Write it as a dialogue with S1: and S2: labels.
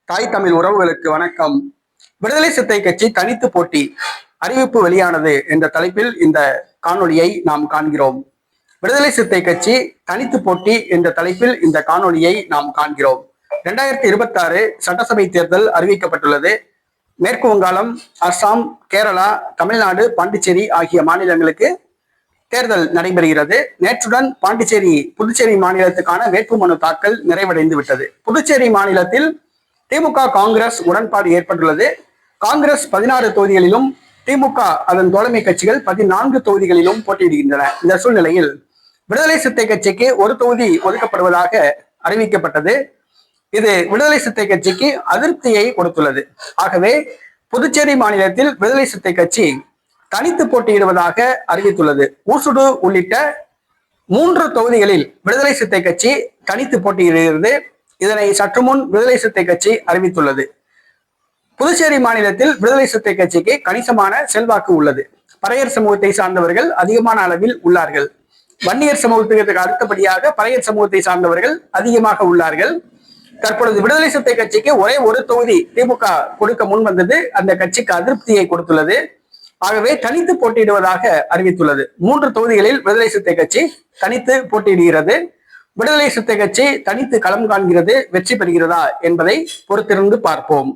S1: தாய் தமிழ் உறவுகளுக்கு வணக்கம். விடுதலை சிறுத்தை கட்சி தனித்து போட்டி அறிவிப்பு வெளியானது என்ற தலைப்பில் இந்த காணொளியை நாம் காண்கிறோம். விடுதலை சிறுத்தை கட்சி தனித்து போட்டி என்ற தலைப்பில் இந்த காணொளியை நாம் காண்கிறோம். 2026 சட்டசபை தேர்தல் அறிவிக்கப்பட்டுள்ளது. மேற்கு வங்காளம், அஸ்ஸாம், கேரளா, தமிழ்நாடு, பாண்டிச்சேரி ஆகிய மாநிலங்களுக்கு தேர்தல் நடைபெறுகிறது. நேற்றுடன் பாண்டிச்சேரி, புதுச்சேரி மாநிலத்துக்கான வேட்புமனு தாக்கல் நிறைவடைந்து விட்டது. புதுச்சேரி மாநிலத்தில் திமுக காங்கிரஸ் உடன்பாடு ஏற்பட்டுள்ளது. காங்கிரஸ் 16 தொகுதிகளிலும், திமுக அதன் தோழமை கட்சிகள் 14 தொகுதிகளிலும் போட்டியிடுகின்றன. இந்த சூழ்நிலையில் விடுதலை சிறுத்தை கட்சிக்கு ஒரு தொகுதி ஒதுக்கப்படுவதாக அறிவிக்கப்பட்டது. இது விடுதலை சிறுத்தை கட்சிக்கு அதிருப்தியை கொடுத்துள்ளது. ஆகவே புதுச்சேரி மாநிலத்தில் விடுதலை சிறுத்தை கட்சி தனித்து போட்டியிடுவதாக அறிவித்துள்ளது. ஊசுடு உள்ளிட்ட 3 தொகுதிகளில் விடுதலை சிறுத்தை கட்சி தனித்து போட்டியிடுகிறது. இதனை சற்று முன் விடுதலை சிறுத்தை கட்சி அறிவித்துள்ளது. புதுச்சேரி மாநிலத்தில் விடுதலை சிறுத்தை கட்சிக்கு கணிசமான செல்வாக்கு உள்ளது. பறையர் சமூகத்தை சார்ந்தவர்கள் அதிகமான அளவில் உள்ளார்கள். வன்னியர் சமூகத்துக்கு அடுத்தபடியாக பறையர் சமூகத்தை சார்ந்தவர்கள் அதிகமாக உள்ளார்கள். தற்பொழுது விடுதலை சிறுத்தை கட்சிக்கு ஒரே ஒரு தொகுதி திமுக கொடுக்க முன் வந்தது அந்த கட்சிக்கு அதிருப்தியை கொடுத்துள்ளது. ஆகவே தனித்து போட்டியிடுவதாக அறிவித்துள்ளது. 3 தொகுதிகளில் விடுதலை சிறுத்தை கட்சி தனித்து போட்டியிடுகிறது. விடுதலை சிறுத்தை கட்சி தனித்து களம் காண்கிறது. வெற்றி பெறுகிறதா என்பதை பொறுத்திருந்து பார்ப்போம்.